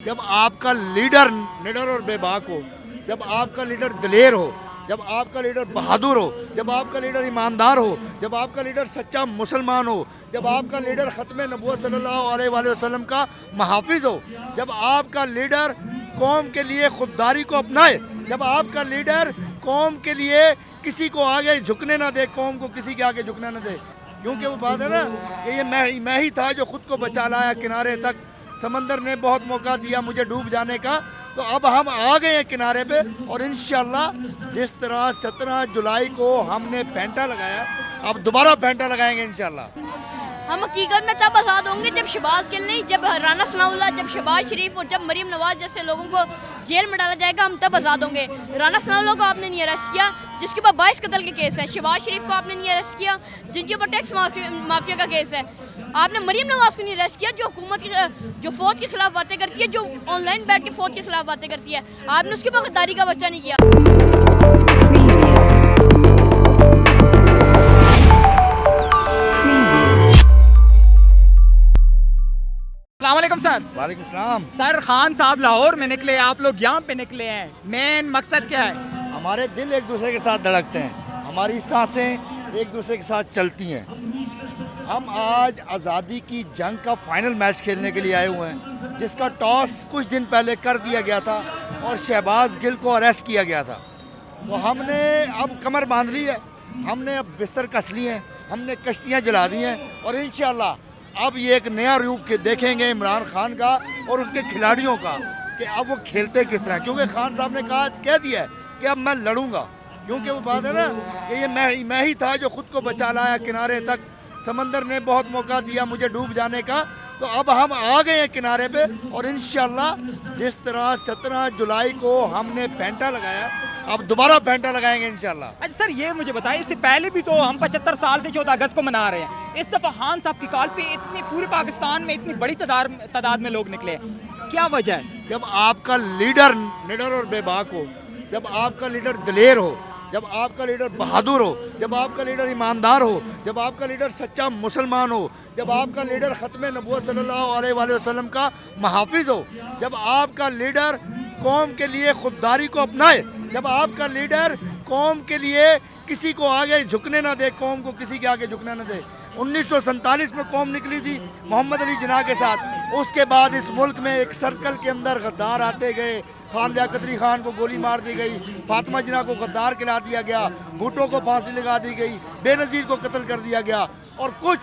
जब आपका लीडर निडर और बेबाक हो, जब आपका लीडर दिलेर हो, जब आपका लीडर बहादुर हो, जब आपका लीडर ईमानदार हो, जब आपका लीडर सच्चा मुसलमान हो, जब आपका लीडर ख़त्म नबूवत सल्लल्लाहु अलैहि वसल्लम का मुहाफ़िज़ हो, जब आपका लीडर कौम के लिए खुददारी को अपनाए, जब आपका लीडर कौम के लिए किसी को आगे झुकने ना दे, कौम को किसी के आगे झुकने ना दे। क्योंकि वो बात है ना कि ये मैं ही था जो खुद को बचा लाया किनारे तक, समंदर ने बहुत मौका दिया मुझे डूब जाने का, तो अब हम आ गए हैं किनारे पे। और इंशाल्लाह जिस तरह 17 जुलाई को हमने फेंटा लगाया, अब दोबारा फेंटा लगाएंगे इंशाल्लाह। हम हकीकत में तब आज़ाद होंगे जब शहबाज गिल नहीं, जब राना सनाउल्लाह, जब शहबाज शरीफ और जब मरीम नवाज जैसे लोगों को जेल में डाला जाएगा, हम तब आज़ाद होंगे। राना सनाउल्लाह को आपने नहीं अरेस्ट किया, जिसके ऊपर 22 कत्ल के केस है। शहबाज शरीफ को आपने नहीं अरेस्ट किया, जिनके ऊपर टैक्स माफिया का केस है। आपने मरीम नवाज को नहीं अरेस्ट किया, जो हुकूमत की जो फ़ौज के खिलाफ बातें करती है, जो ऑनलाइन बैठ के फ़ौज के खिलाफ बातें करती है। आपने उसके ऊपर गद्दारी का बच्चा नहीं किया। अस्सलामुअलैकुम सर। वालेकुम सलाम। सर खान साहब लाहौर में निकले, आप लोग यहाँ पे निकले हैं, मेन मकसद क्या है? हमारे दिल एक दूसरे के साथ धड़कते हैं, हमारी सांसें एक दूसरे के साथ चलती हैं। हम आज आज़ादी की जंग का फाइनल मैच खेलने के लिए आए हुए हैं, जिसका टॉस कुछ दिन पहले कर दिया गया था और शहबाज गिल को अरेस्ट किया गया था। तो हमने अब कमर बांध ली है, हमने अब बिस्तर कस लिए हैं, हमने कश्तियाँ जला दी हैं और इंशाअल्लाह अब ये एक नया रूप के देखेंगे इमरान खान का और उनके खिलाड़ियों का कि अब वो खेलते किस तरह। क्योंकि खान साहब ने कह दिया है कि अब मैं लड़ूंगा। क्योंकि वो बात है ना कि ये मैं ही था जो खुद को बचा लाया किनारे तक, समंदर ने बहुत मौका दिया मुझे डूब जाने का, तो अब हम आ गए हैं किनारे पे। और इंशाल्लाह जिस तरह 17 जुलाई को हमने फेंटा लगाया, अब दोबारा फेंटा लगाएंगे इंशाल्लाह। अच्छा सर, ये मुझे बताइए, इससे पहले भी तो हम 75 साल से 14 अगस्त को मना रहे हैं, इस दफ़ा खान साहब की कॉल पे इतनी पूरे पाकिस्तान में इतनी बड़ी तादाद में लोग निकले, क्या वजह है? जब आपका लीडर निडर और बेबाक हो, जब आपका लीडर दिलेर हो, जब आपका लीडर बहादुर हो, जब आपका लीडर ईमानदार हो, जब आपका लीडर सच्चा मुसलमान हो, जब आपका लीडर ख़त्म नबूवत सल्लल्लाहु अलैहि वसल्लम का मुहाफ़िज़ हो, जब आपका लीडर कौम के लिए खुददारी को अपनाए, जब आपका लीडर कौम के लिए किसी को आगे झुकने ना दे, कौम को किसी के आगे झुकने ना दे। 1947 में कौम निकली थी मोहम्मद अली जिन्ना के साथ। उसके बाद इस मुल्क में एक सर्कल के अंदर गद्दार आते गए, खान लियाकत अली खान को गोली मार दी गई, फातिमा जिन्ना को गद्दार खिला दिया गया, भुट्टो को फांसी लगा दी गई, बेनज़ीर को कत्ल कर दिया गया। और कुछ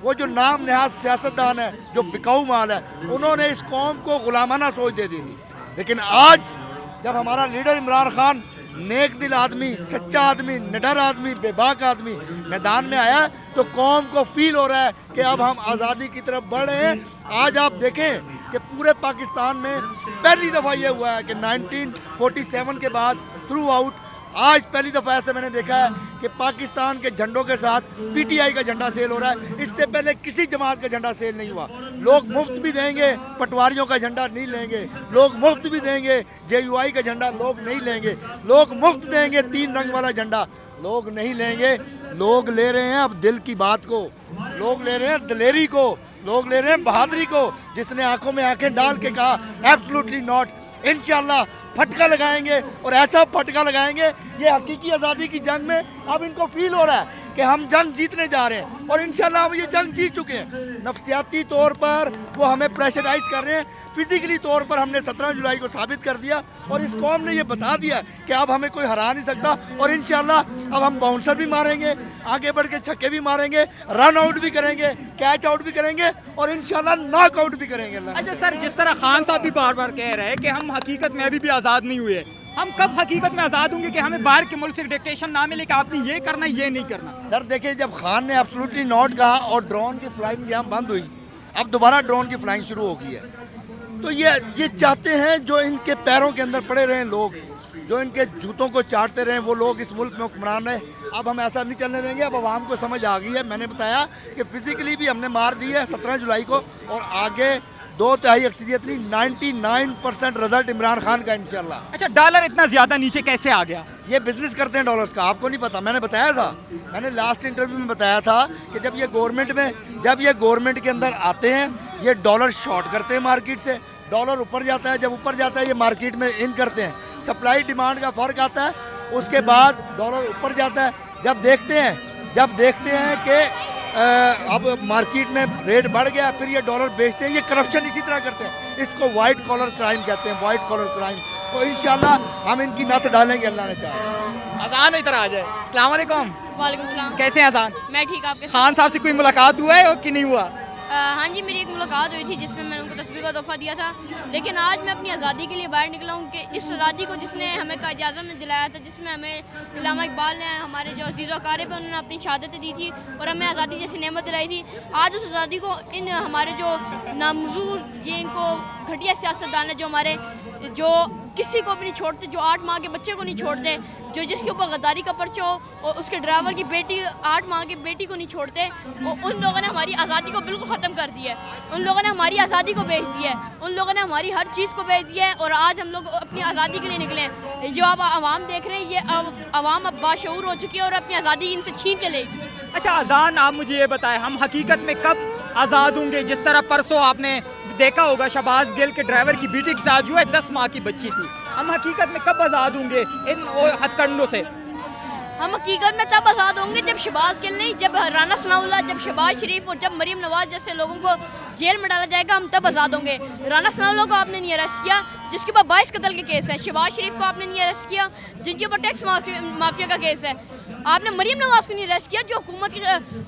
वो जो नाम नहाज सियासतदान है, जो बिकाऊ माल है, उन्होंने इस कौम को गुलामाना सोच दे दी थी। लेकिन आज जब हमारा लीडर इमरान खान, नेक दिल आदमी, सच्चा आदमी, निडर आदमी, बेबाक आदमी मैदान में आया, तो कौम को फील हो रहा है कि अब हम आज़ादी की तरफ बढ़ रहे हैं। आज आप देखें कि पूरे पाकिस्तान में पहली दफ़ा ये हुआ है कि 1947 के बाद थ्रू आउट आज पहली दफ़ा ऐसे मैंने देखा है कि पाकिस्तान के झंडों के साथ पीटीआई का झंडा सेल हो रहा है। इससे पहले किसी जमात का झंडा सेल नहीं हुआ। लोग मुफ्त भी देंगे, पटवारियों का झंडा नहीं लेंगे। लोग मुफ्त भी देंगे, जेयूआई का झंडा लोग नहीं लेंगे। लोग मुफ्त देंगे 3 रंग वाला झंडा, लोग नहीं लेंगे। लोग ले रहे हैं अब दिल की बात को, लोग ले रहे हैं दिलेरी को, लोग ले रहे हैं बहादुरी को, जिसने आंखों में आंखें डाल के कहा एब्सोल्युटली नॉट। इंशाल्लाह फटका लगाएंगे और ऐसा फटका लगाएंगे, ये हकीकी आज़ादी की जंग में अब इनको फील हो रहा है कि हम जंग जीतने जा रहे हैं और इंशाल्लाह अब ये जंग जीत चुके हैं। नफ्सियाती तौर पर वो हमें प्रेशराइज कर रहे हैं, फिजिकली तौर पर हमने 17 जुलाई को साबित कर दिया और इस कौम ने ये बता दिया कि अब हमें कोई हरा नहीं सकता। और इंशाल्लाह अब हम बाउंसर भी मारेंगे, आगे बढ़ के छक्के भी मारेंगे, रन आउट भी करेंगे, कैच आउट भी करेंगे और इंशाल्लाह नॉक आउट भी करेंगे। अच्छा सर, जिस तरह खान साहब भी बार बार कह रहे हैं कि हम हकीकत में अभी भी आज़ाद नहीं हुए, हम कब हकीकत में आज़ाद होंगे कि हमें बाहर के मुल्क से डिक्टेशन ना मिले कि आपने ये करना ये नहीं करना? सर देखिए, जब खान ने एब्सोल्युटली नॉट कहा और ड्रोन की फ्लाइंग यहाँ बंद हुई, अब दोबारा ड्रोन की फ्लाइंग शुरू हो गई है, तो ये चाहते हैं जो इनके पैरों के अंदर पड़े रहे लोग, जो इनके जूतों को चाटते रहे वो लोग इस मुल्क में हुक्मरान रहे। अब हम ऐसा नहीं चलने देंगे। अब आवाम को समझ आ गई है, मैंने बताया कि फिजिकली भी हमने मार दी है 17 जुलाई को और आगे 2/3 अक्सरियत नहीं 99% रिजल्ट इमरान खान का इंशाल्लाह। अच्छा, डॉलर इतना ज़्यादा नीचे कैसे आ गया? ये बिजनेस करते हैं डॉलर्स का, आपको नहीं पता? मैंने बताया था, मैंने लास्ट इंटरव्यू में बताया था कि जब ये गवर्नमेंट के अंदर आते हैं, ये डॉलर शॉर्ट करते हैं मार्केट से, डॉलर ऊपर जाता है, जब ऊपर जाता है ये मार्केट में इन करते हैं, सप्लाई डिमांड का फ़र्क आता है, उसके बाद डॉलर ऊपर जाता है। जब देखते हैं कि अब मार्केट में रेट बढ़ गया, फिर ये डॉलर बेचते हैं। ये करप्शन इसी तरह करते हैं, इसको वाइट कॉलर क्राइम कहते हैं, वाइट कॉलर क्राइम। तो इंशाल्लाह हम इनकी नथ डालेंगे, अल्लाह ने चाहा। अजान इधर आ जाए। अस्सलाम वालेकुम। वालेकुम सलाम। कैसे हैं अजान? मैं ठीक, आपके खान साहब से कोई मुलाकात हुआ है कि नहीं हुआ? हाँ जी, मेरी एक मुलाकात हुई थी जिसमें मैंने उनको तस्बीह का तोहफा दिया था। लेकिन आज मैं अपनी आज़ादी के लिए बाहर निकला हूँ कि इस आज़ादी को जिसने हमें कायद-ए-आज़म ने दिलाया था, जिसमें हमें इल्लामा इकबाल ने, हमारे जो अज़ीज़ व अक़ारिब हैं, उन्होंने अपनी शहादतें दी थी और हमें आज़ादी जैसी नेमत दिलाई थी। आज उस आज़ादी को इन हमारे जो नामज़ूर, ये इनको घटिया सियासतदान है, जो हमारे जो किसी को भी नहीं छोड़ते, जो 8 माह के बच्चे को नहीं छोड़ते, जो जिसके ऊपर गद्दारी का पर्चा हो और उसके ड्राइवर की बेटी 8 माह की बेटी को नहीं छोड़ते, और उन लोगों ने हमारी आज़ादी को बिल्कुल ख़त्म कर दिया है। उन लोगों ने हमारी आज़ादी को बेच दिया है, उन लोगों ने हमारी हर चीज़ को बेच दिया है। और आज हम लोग अपनी आज़ादी के लिए निकले हैं। जो आप आवाम देख रहे हैं, ये आवाम अब बाशऊर हो चुकी है और अपनी आज़ादी इनसे छीन के लेगी। अच्छा अजान, आप मुझे ये बताएं, हम हकीकत में कब आज़ाद होंगे? जिस तरह परसों आपने देखा होगा शहबाज गिल के ड्राइवर की बेटी के साथ जो है 10 माह की बच्ची थी। हम हकीकत में कब आज़ाद होंगे इन हथकंडों से? हम हकीकत में तब आज़ाद होंगे जब शहबाज गिल नहीं, जब राना सनाउल्लाह, जब शहबाज शरीफ और जब मरीम नवाज जैसे लोगों को जेल में डाला जाएगा, हम तब आज़ाद होंगे। राना सनाउल्लाह को आपने नहीं अरेस्ट किया, जिसके ऊपर 22 कत्ल के केस है। शहबाज शरीफ को आपने नहीं अरेस्ट किया, जिनके ऊपर टैक्स माफिया का केस है। आपने मरीम नवाज को नहीं अरेस्ट किया, जो हुकूमत की,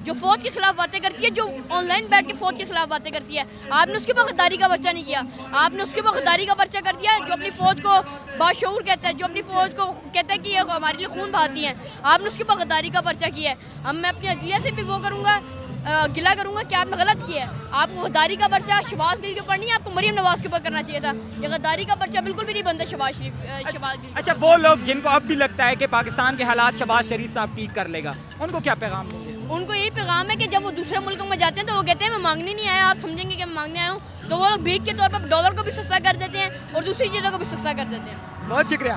जो फ़ौज के खिलाफ बातें करती है, जो ऑनलाइन बैठ के फ़ौज के खिलाफ बातें करती है। आपने उसके ऊपर गद्दारी का पर्चा नहीं किया, आपने उसके ऊपर गद्दारी का पर्चा कर दिया, जो अपनी फ़ौज को बाशऊर कहता है, जो अपनी फ़ौज को कहता है कि ये हमारे लिए खून बहाती हैं। आपने उसके ऊपर गद्दारी का पर्चा किया है। मैं अपनी अदलिया से भी वो करूँगा, गिला करूँगा कि आपने गलत किया है। आपको गद्दारी का पर्चा शहबाज गिल के ऊपर नहीं, आपको मरीम नवाज के ऊपर करना चाहिए था। ये गद्दारी का पर्चा बिल्कुल भी नहीं बनता शहबाज गिल। अच्छा, वो लोग जिनको अब भी लगता है कि पाकिस्तान के हालात शहबाज शरीफ साहब ठीक कर लेगा, उनको क्या पैगाम देंगे? उनको यही पैगाम है कि जब वो दूसरे मुल्कों में जाते हैं तो वो कहते हैं मैं मांगने नहीं आया, आप समझेंगे कि मैं मांगने आया हूँ। तो वो लोग भीख के तौर पर डॉलर को भी सस्ता कर देते हैं और दूसरी चीज़ों को भी सस्ता कर देते हैं। बहुत शुक्रिया।